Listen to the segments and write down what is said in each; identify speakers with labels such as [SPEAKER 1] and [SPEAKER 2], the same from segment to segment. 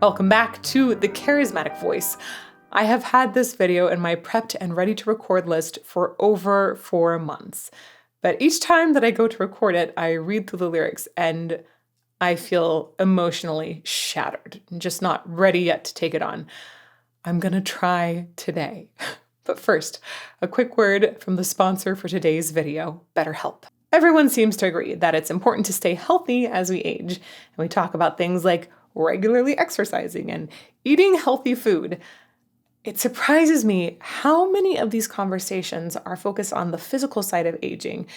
[SPEAKER 1] Welcome back to the Charismatic Voice. I have had this video in my prepped and ready to record list for over 4 months. But each time that I go to record it, I read through the lyrics and I feel emotionally shattered, just not ready yet to take it on. I'm gonna try today. But first, a quick word from the sponsor for today's video, BetterHelp. Everyone seems to agree that it's important to stay healthy as we age, and we talk about things like regularly exercising and eating healthy food. It surprises me how many of these conversations are focused on the physical side of aging,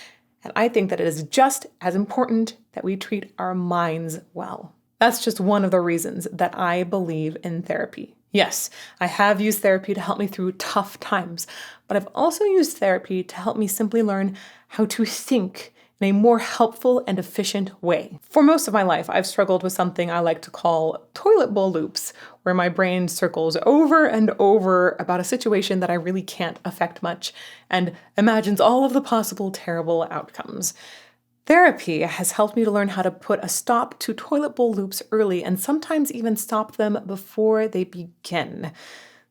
[SPEAKER 1] and I think that it is just as important that we treat our minds well. That's just one of the reasons that I believe in therapy. Yes, I have used therapy to help me through tough times, but I've also used therapy to help me simply learn how to think in a more helpful and efficient way. For most of my life, I've struggled with something I like to call toilet bowl loops, where my brain circles over and over about a situation that I really can't affect much and imagines all of the possible terrible outcomes. Therapy has helped me to learn how to put a stop to toilet bowl loops early and sometimes even stop them before they begin.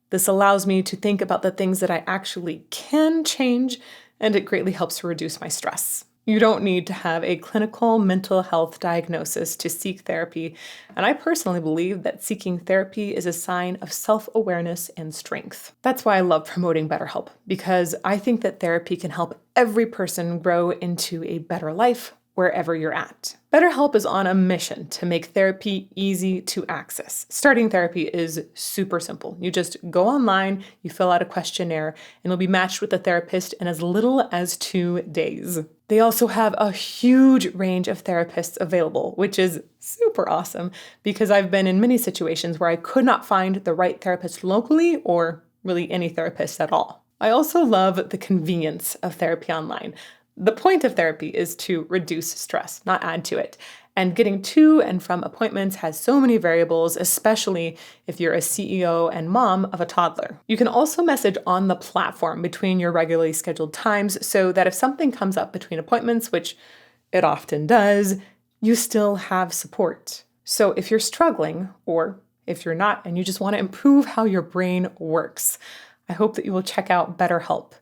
[SPEAKER 1] This allows me to think about the things that I actually can change, and it greatly helps to reduce my stress. You don't need to have a clinical mental health diagnosis to seek therapy, and I personally believe that seeking therapy is a sign of self-awareness and strength. That's why I love promoting BetterHelp, because I think that therapy can help every person grow into a better life wherever you're at. BetterHelp is on a mission to make therapy easy to access. Starting therapy is super simple. You just go online, you fill out a questionnaire, and you'll be matched with a therapist in as little as 2 days. They also have a huge range of therapists available, which is super awesome because I've been in many situations where I could not find the right therapist locally or really any therapist at all. I also love the convenience of therapy online. The point of therapy is to reduce stress, not add to it. And getting to and from appointments has so many variables, especially if you're a CEO and mom of a toddler. You can also message on the platform between your regularly scheduled times so that if something comes up between appointments, which it often does, you still have support. So if you're struggling, or if you're not and you just want to improve how your brain works, I hope that you will check out BetterHelp.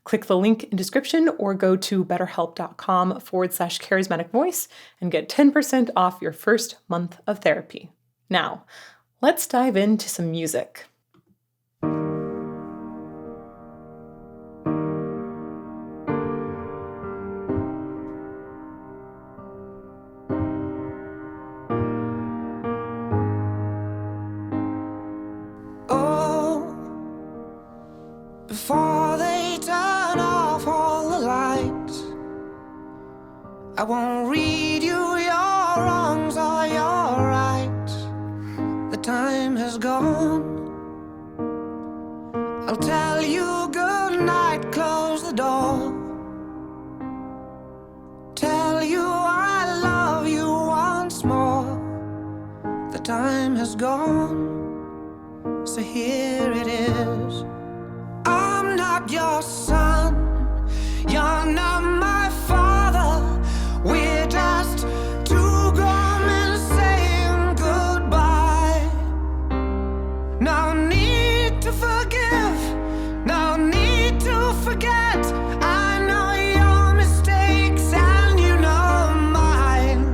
[SPEAKER 1] Click the link in description or go to betterhelp.com/charismatic voice and get 10% off your first month of therapy. Now, let's dive into some music.
[SPEAKER 2] Oh, before they turn off all the lights, I won't read you your wrongs or your rights. The time has gone. I'll tell you good night, close the door. Tell you I love you once more. The time has gone, so here it is. I'm not your son, you're not my father. We're just two grown men saying goodbye. No need to forgive, no need to forget. I know your mistakes and you know mine.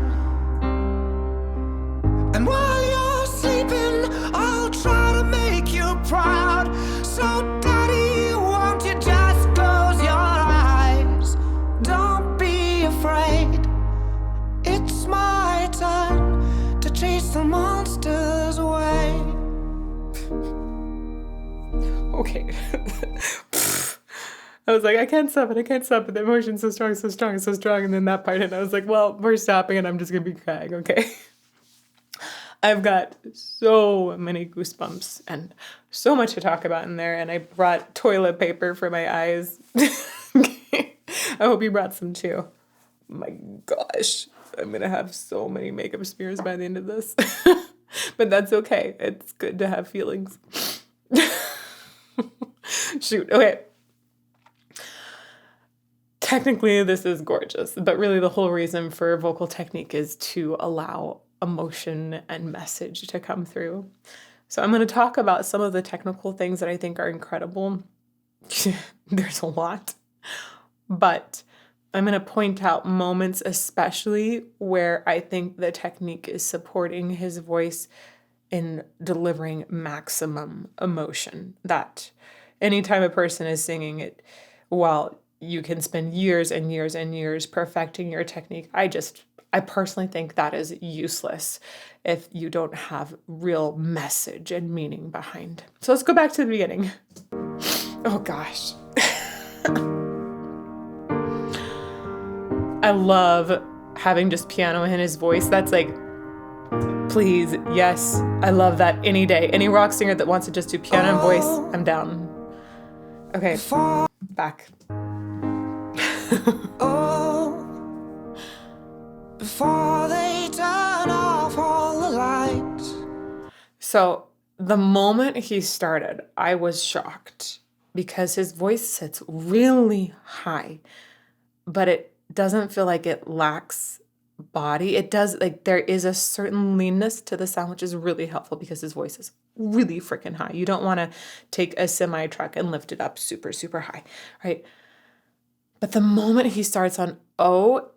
[SPEAKER 2] And while you're sleeping, I'll try to make you proud. So daddy, won't you just close your eyes? Don't be afraid. It's my turn to chase the monsters away.
[SPEAKER 1] Okay. I was like, I can't stop it. The emotion's so strong. And then that part, and I was like, well, we're stopping and I'm just going to be crying, okay? I've got so many goosebumps and so much to talk about in there, and I brought toilet paper for my eyes. I hope you brought some too. My gosh, I'm going to have so many makeup smears by the end of this. But that's okay. It's good to have feelings. Shoot, okay. Technically, this is gorgeous, but really the whole reason for vocal technique is to allow emotion and message to come through. So I'm going to talk about some of the technical things that I think are incredible. There's a lot, but I'm going to point out moments especially where I think the technique is supporting his voice in delivering maximum emotion. That anytime a person is singing it, while you can spend years and years and years perfecting your technique, I personally think that is useless if you don't have real message and meaning behind. So let's go back to the beginning. Oh gosh. I love having just piano in his voice. That's like, please, yes, I love that any day. Any rock singer that wants to just do piano and voice, I'm down. Okay, back.
[SPEAKER 2] Before they turn off all the lights.
[SPEAKER 1] So the moment he started, I was shocked because his voice sits really high, but it doesn't feel like it lacks body. It does, like, there is a certain leanness to the sound, which is really helpful because his voice is really freaking high. You don't want to take a semi truck and lift it up super, super high, right? But the moment he starts on O,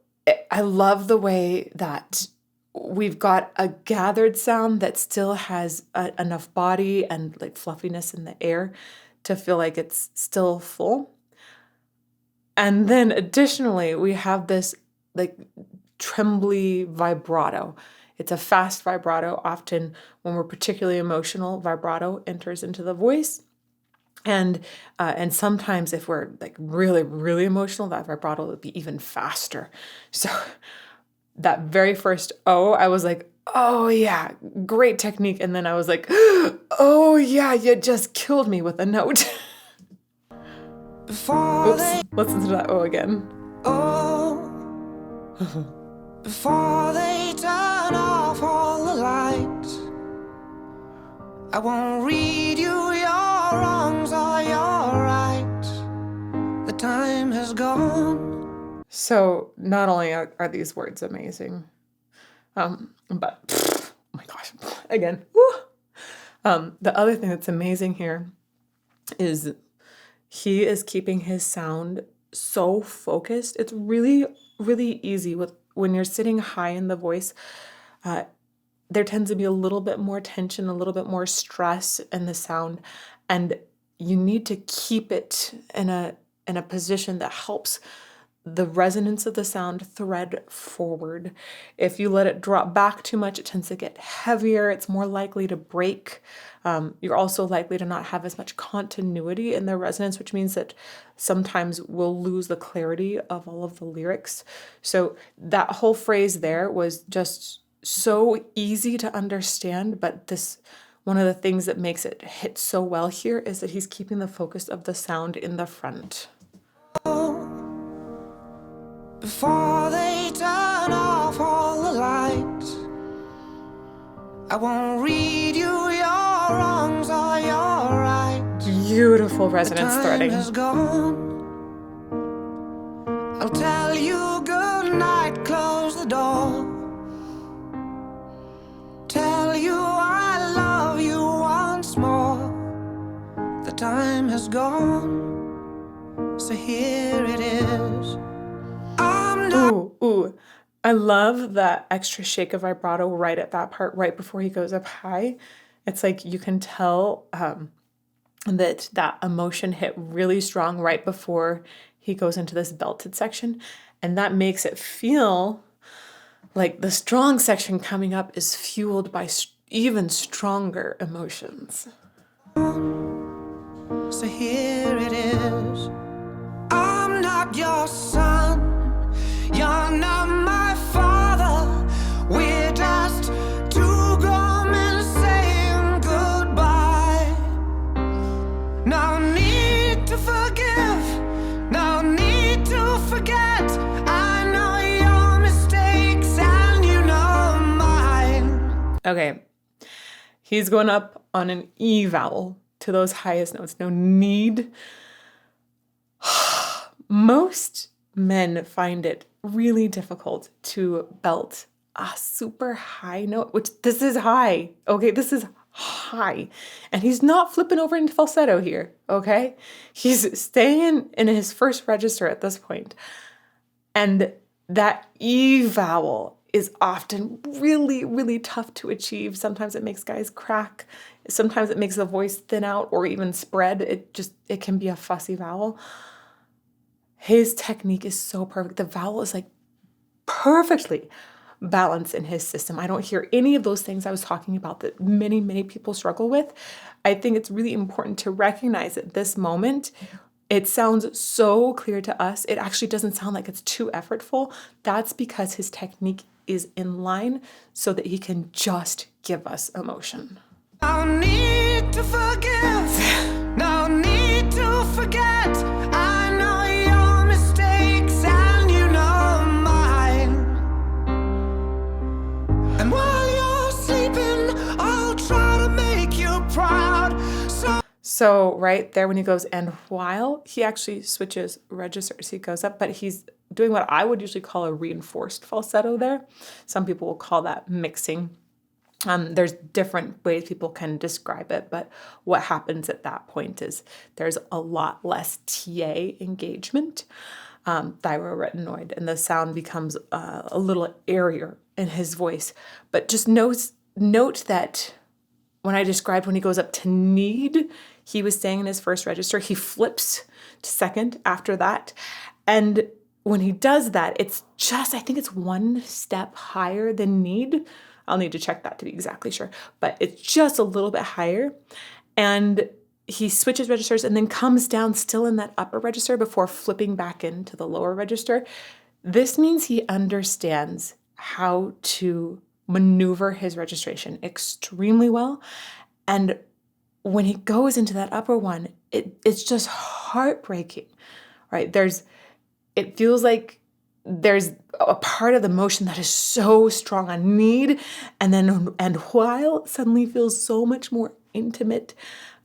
[SPEAKER 1] I love the way that we've got a gathered sound that still has enough body and like fluffiness in the air to feel like it's still full. And then additionally, we have this like trembly vibrato. It's a fast vibrato. Often when we're particularly emotional, vibrato enters into the voice. And sometimes if we're like really, really emotional, that vibrato will be even faster. So that very first O, I was like, oh yeah, great technique. And then I was like, oh yeah, you just killed me with a note. Oops, listen to that O again.
[SPEAKER 2] Before they turn off all the lights, I won't read you your wrongs or your rights. The time has gone.
[SPEAKER 1] So not only are these words amazing, but oh my gosh, again, the other thing that's amazing here is he is keeping his sound so focused. It's really, really easy when you're sitting high in the voice. There tends to be a little bit more tension, a little bit more stress in the sound, and you need to keep it in a position that helps the resonance of the sound thread forward. If you let it drop back too much, it tends to get heavier. It's more likely to break. You're also likely to not have as much continuity in the resonance, which means that sometimes we'll lose the clarity of all of the lyrics. So that whole phrase there was just so easy to understand, but one of the things that makes it hit so well here is that he's keeping the focus of the sound in the front.
[SPEAKER 2] Before they turn off all the lights, I won't read you your wrongs or your rights.
[SPEAKER 1] Beautiful resonance threading.
[SPEAKER 2] Has gone. I'll tell you good night, close the door. Tell you I love you once more. The time has gone, so here it is.
[SPEAKER 1] Ooh. I love that extra shake of vibrato right at that part, right before he goes up high. It's like you can tell that emotion hit really strong right before he goes into this belted section. And that makes it feel like the strong section coming up is fueled by even stronger emotions.
[SPEAKER 2] So here it is. I'm not your son. You're not my father. We're just two grown men saying goodbye. No need to forgive. No need to forget. I know your mistakes and you know mine.
[SPEAKER 1] Okay. He's going up on an E vowel to those highest notes. No need. Most men find it really difficult to belt a super high note, which this is high, okay? This is high. And he's not flipping over into falsetto here, okay? He's staying in his first register at this point. And that E vowel is often really, really tough to achieve. Sometimes it makes guys crack. Sometimes it makes the voice thin out or even spread. It can be a fussy vowel. His technique is so perfect. The vowel is like perfectly balanced in his system. I don't hear any of those things I was talking about that many, many people struggle with. I think it's really important to recognize at this moment, it sounds so clear to us. It actually doesn't sound like it's too effortful. That's because his technique is in line so that he can just give us emotion.
[SPEAKER 2] No need to forgive, no need to forget. I know your mistakes and you know mine. And while you're sleeping, I'll try to make you proud.
[SPEAKER 1] So right there when he goes and while, he actually switches registers. He goes up, but he's doing what I would usually call a reinforced falsetto there. Some people will call that mixing. There's different ways people can describe it, but what happens at that point is there's a lot less TA engagement, thyroretinoid, and the sound becomes a little airier in his voice. But just note that when I described when he goes up to need, he was staying in his first register. He flips to second after that. And when he does that, it's just, I think it's one step higher than need. I'll need to check that to be exactly sure, but it's just a little bit higher. And he switches registers and then comes down still in that upper register before flipping back into the lower register. This means he understands how to maneuver his registration extremely well. And when he goes into that upper one, it's just heartbreaking, right? It feels like there's a part of the motion that is so strong on need, and while suddenly feels so much more intimate,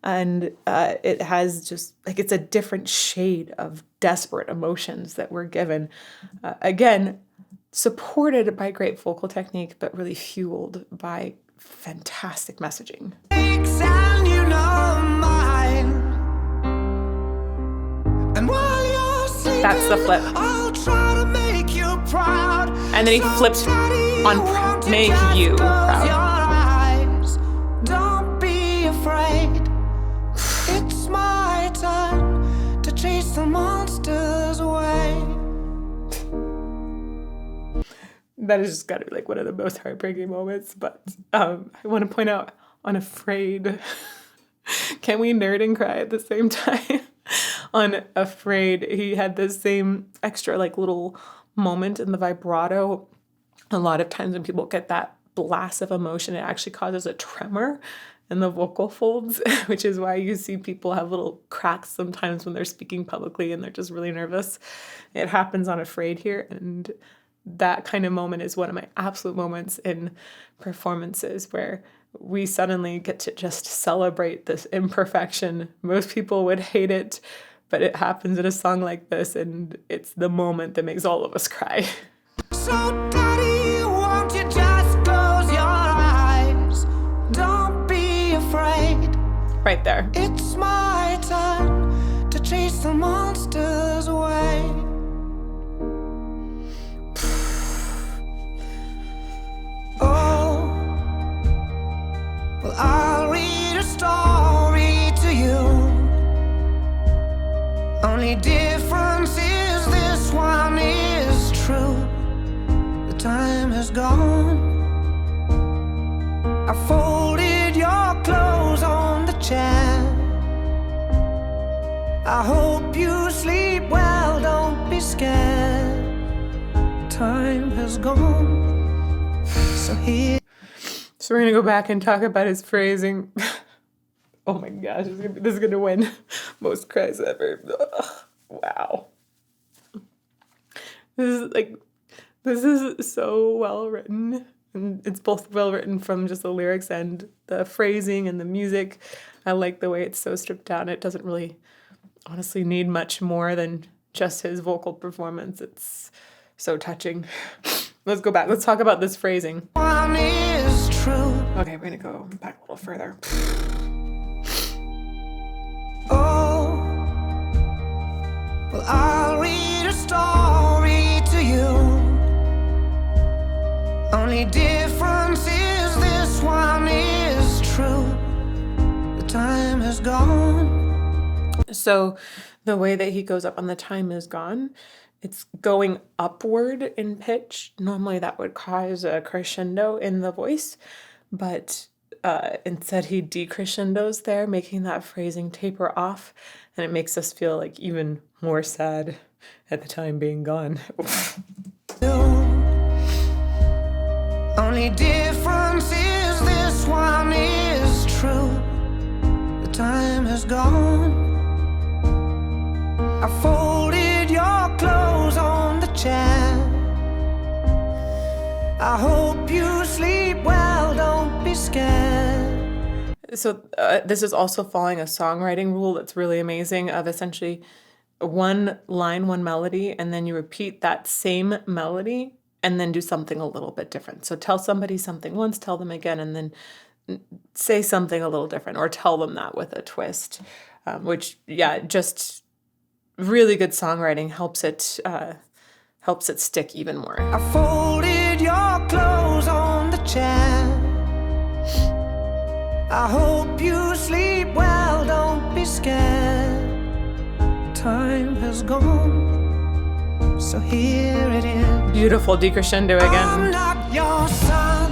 [SPEAKER 1] and it has just like it's a different shade of desperate emotions that we're given. Again, supported by great vocal technique, but really fueled by fantastic messaging.
[SPEAKER 2] And you know mine. And while you're sleeping,
[SPEAKER 1] That's the flip.
[SPEAKER 2] I'll try to make you proud.
[SPEAKER 1] And then he flipped on make you proud.
[SPEAKER 2] Don't be afraid. It's my turn to chase the monsters away.
[SPEAKER 1] That is just gotta be like one of the most heartbreaking moments. But I want to point out on Afraid, can we nerd and cry at the same time? On Afraid, he had this same extra like little moment in the vibrato. A lot of times when people get that blast of emotion, it actually causes a tremor in the vocal folds, which is why you see people have little cracks sometimes when they're speaking publicly and they're just really nervous. It happens on Afraid here, and that kind of moment is one of my absolute moments in performances where we suddenly get to just celebrate this imperfection. Most people would hate it, but it happens in a song like this, and it's the moment that makes all of us cry.
[SPEAKER 2] So daddy, won't you just close your eyes? Don't be afraid.
[SPEAKER 1] Right there.
[SPEAKER 2] It's my turn to chase the monsters away. Oh, well, I'll read a story to you. Only difference is this one is true. The time has gone. I folded your clothes on the chair. I hope you sleep well, don't be scared. Time has gone. So here.
[SPEAKER 1] So we're gonna go back and talk about his phrasing. Oh my gosh, this is gonna win most cries ever. Ugh, wow. This is so well written. And it's both well written from just the lyrics and the phrasing and the music. I like the way it's so stripped down. It doesn't really honestly need much more than just his vocal performance. It's so touching. Let's go back. Let's talk about this phrasing.
[SPEAKER 2] One is true.
[SPEAKER 1] Okay, we're gonna go back a little further.
[SPEAKER 2] Oh, well, I'll read a story to you. Only difference is this one is true. The time has gone.
[SPEAKER 1] So the way that he goes up on the time is gone, it's going upward in pitch. Normally that would cause a crescendo in the voice, but instead he decrescendos there, making that phrasing taper off, and it makes us feel like even more sad at the time being gone.
[SPEAKER 2] Only difference is this one is true. The time has gone. I folded your clothes on the chair. I hope you sleep well, don't be scared.
[SPEAKER 1] So this is also following a songwriting rule that's really amazing of essentially one line, one melody, and then you repeat that same melody and then do something a little bit different. So tell somebody something once, tell them again, and then say something a little different, or tell them that with a twist, which, yeah, just really good songwriting helps it stick even more.
[SPEAKER 2] I folded your clothes on the chair. I hope you sleep well, don't be scared. Time has gone, so here it is.
[SPEAKER 1] Beautiful decrescendo again.
[SPEAKER 2] I'm not your son,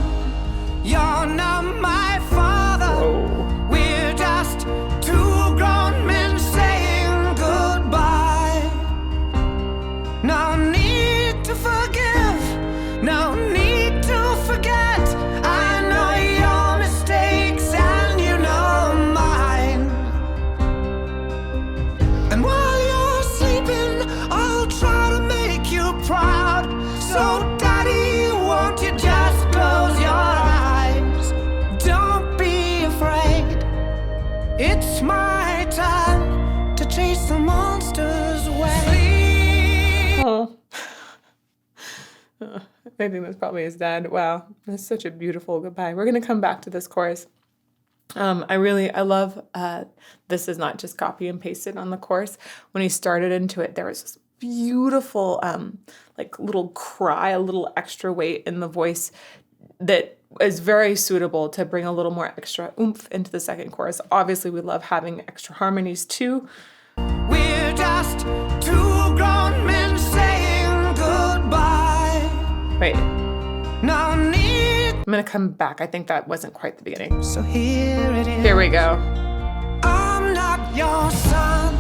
[SPEAKER 2] you're not my father.
[SPEAKER 1] Whoa.
[SPEAKER 2] We're just two grown men saying goodbye. No need to forgive, no need to forget. I know your mistakes and you know mine. And while you're sleeping, I'll try to make you proud. So daddy, won't you just close your eyes? Don't be afraid. It's my time to chase the monsters away.
[SPEAKER 1] Oh. I think that's probably his dad. Wow, that's such a beautiful goodbye. We're gonna come back to this chorus. I love, this is not just copy and pasted on the chorus. When he started into it, there was this beautiful, like little cry, a little extra weight in the voice that is very suitable to bring a little more extra oomph into the second chorus. Obviously, we love having extra harmonies too.
[SPEAKER 2] We're just two grown men saying goodbye.
[SPEAKER 1] Wait,
[SPEAKER 2] No need.
[SPEAKER 1] I'm gonna come back. I think that wasn't quite the beginning.
[SPEAKER 2] So here it is.
[SPEAKER 1] Here we go.
[SPEAKER 2] I'm not your son.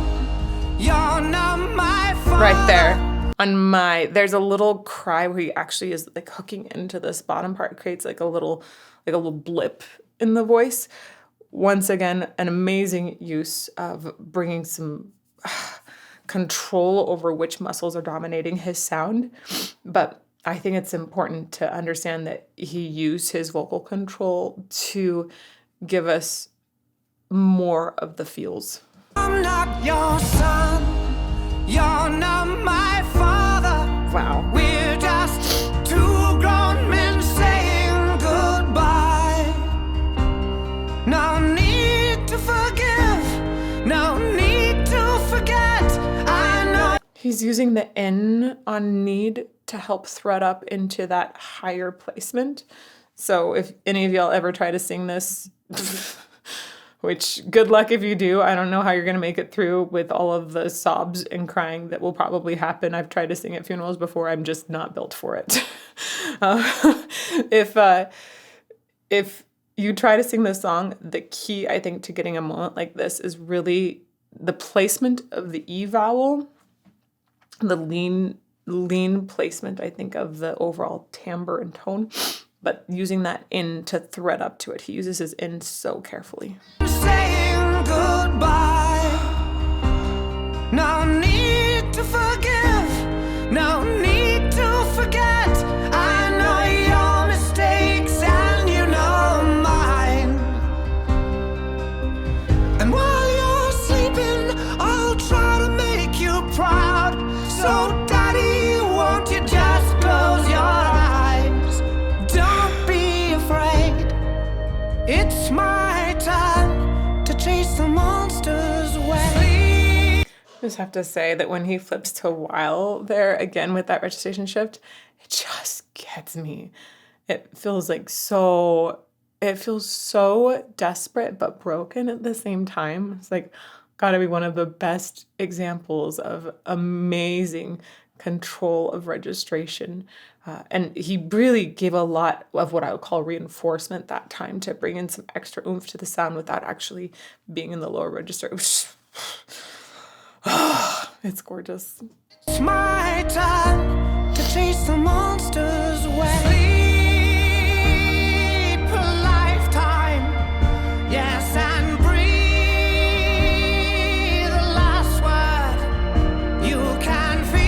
[SPEAKER 2] You're not my father.
[SPEAKER 1] Right there. On my, there's a little cry where he actually is like hooking into this bottom part. It creates like a little blip in the voice. Once again, an amazing use of bringing some control over which muscles are dominating his sound. But I think it's important to understand that he used his vocal control to give us more of the feels.
[SPEAKER 2] I'm not your son. You're not my father.
[SPEAKER 1] Wow.
[SPEAKER 2] We're just two grown men saying goodbye. No need to forgive. No need to forget. I know.
[SPEAKER 1] He's using the N on need to help thread up into that higher placement. So if any of y'all ever try to sing this, which good luck if you do. I don't know how you're going to make it through with all of the sobs and crying that will probably happen. I've tried to sing at funerals before. I'm just not built for it. If you try to sing this song, the key, I think, to getting a moment like this is really the placement of the E vowel, the lean placement, I think, of the overall timbre and tone, but using that in to thread up to it. He uses his in so carefully.
[SPEAKER 2] Saying goodbye. No need to forgive. No need to forget. I know your mistakes and you know mine. And while you're sleeping, I'll try to make you proud. So daddy, won't you just close your eyes?
[SPEAKER 1] Just have to say that when he flips to while there again with that registration shift, it just gets me. It feels so desperate but broken at the same time. It's like gotta be one of the best examples of amazing control of registration. And he really gave a lot of what I would call reinforcement that time to bring in some extra oomph to the sound without actually being in the lower register. It's gorgeous.
[SPEAKER 2] It's my time to chase the monsters away. Sleep a lifetime, yes, and breathe the last word. You can feel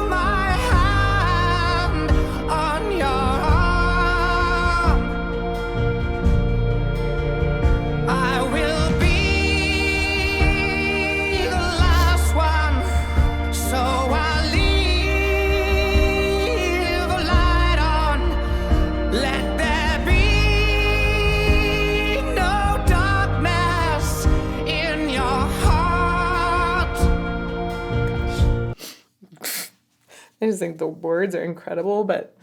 [SPEAKER 2] my hand on your arm. I will be the last one, so I'll leave a light on. Let there be no darkness in your heart.
[SPEAKER 1] I just think the words are incredible, but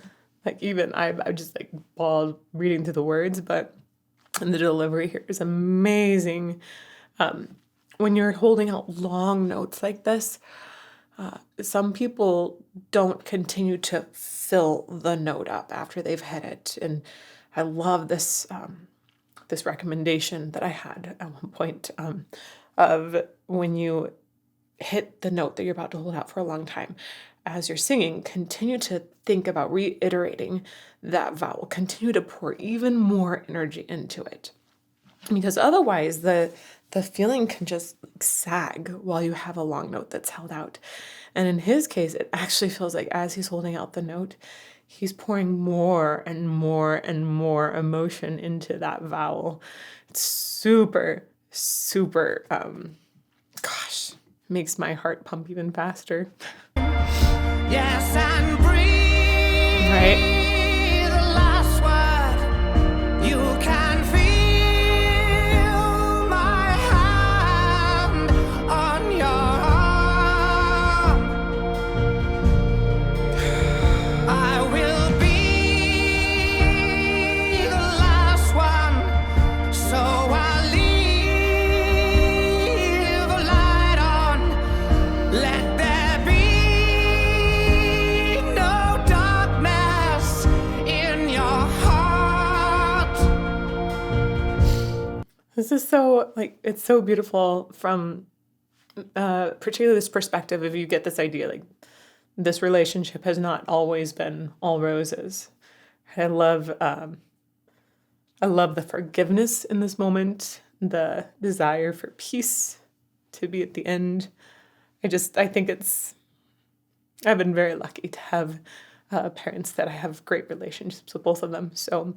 [SPEAKER 1] like even I just like bawled reading through the words, but and the delivery here is amazing. When you're holding out long notes like this, some people don't continue to fill the note up after they've hit it, and I love this this recommendation that I had at one point of when you hit the note that you're about to hold out for a long time, as you're singing, continue to think about reiterating that vowel, continue to pour even more energy into it. Because otherwise the feeling can just sag while you have a long note that's held out. And in his case, it actually feels like as he's holding out the note, he's pouring more and more and more emotion into that vowel. It's super, super, gosh, makes my heart pump even faster.
[SPEAKER 2] Yes, and breathe
[SPEAKER 1] Right?
[SPEAKER 2] the last word. You can feel my hand on your arm. I will be the last one, so I'll leave a light on. Let there be no darkness in your heart.
[SPEAKER 1] This is so, like, it's so beautiful from particularly this perspective if you get this idea, like, this relationship has not always been all roses. I love the forgiveness in this moment, the desire for peace to be at the end. I think I've been very lucky to have parents that I have great relationships with both of them. So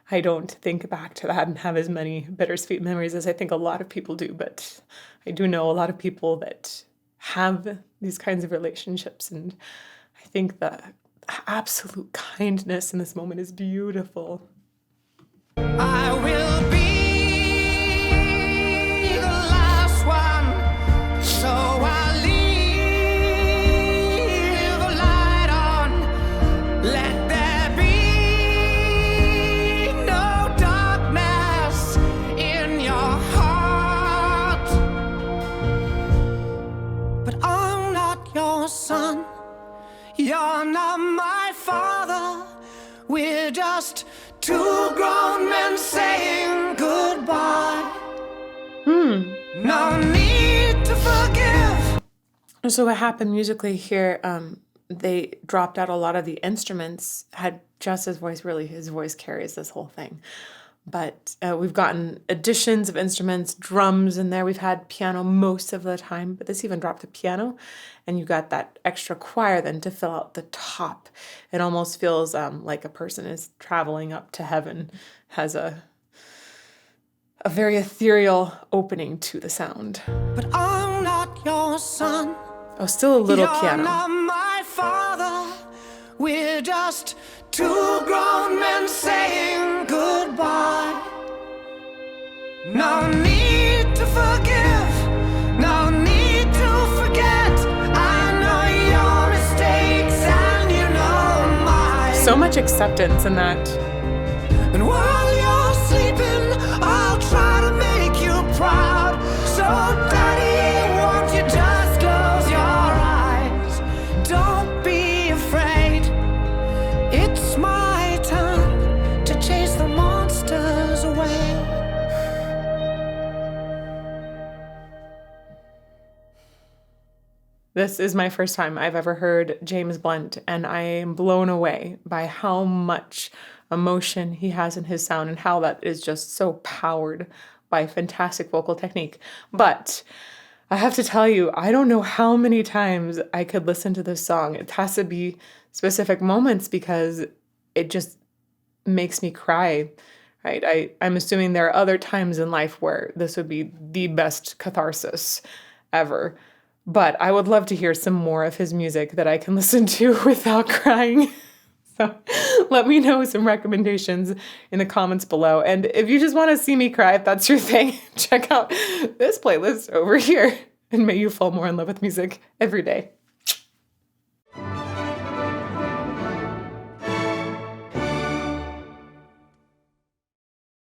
[SPEAKER 1] I don't think back to that and have as many bittersweet memories as I think a lot of people do, but I do know a lot of people that have these kinds of relationships, and I think the absolute kindness in this moment is beautiful.
[SPEAKER 2] I will be the last one, so I'll leave a light on. Let there be no darkness in your heart. But I'm not your son, you're not my father. We're just two grown men saying goodbye. No need to forgive.
[SPEAKER 1] So what happened musically here, they dropped out a lot of the instruments, had just his voice, really his voice carries this whole thing. But we've gotten additions of instruments, drums in there. We've had piano most of the time, but this even dropped the piano. And you got that extra choir then to fill out the top. It almost feels like a person is traveling up to heaven, has a very ethereal opening to the sound.
[SPEAKER 2] But I'm not your son.
[SPEAKER 1] Oh, still a little
[SPEAKER 2] You're
[SPEAKER 1] piano.
[SPEAKER 2] not my father. We're just two grown men saying goodbye. No need to forgive.
[SPEAKER 1] so much acceptance in that.
[SPEAKER 2] And while you're sleeping, I'll try to make you proud. So, Daddy, won't you just close your eyes? Don't be afraid. It's my time to chase the monsters away.
[SPEAKER 1] This is my first time I've ever heard James Blunt, and I am blown away by how much emotion he has in his sound and how that is just so powered by fantastic vocal technique. But I have to tell you, I don't know how many times I could listen to this song. It has to be specific moments because it just makes me cry, right? I'm assuming there are other times in life where this would be the best catharsis ever. But I would love to hear some more of his music that I can listen to without crying. So let me know some recommendations in the comments below. And if you just want to see me cry, if that's your thing, check out this playlist over here. And may you fall more in love with music every day.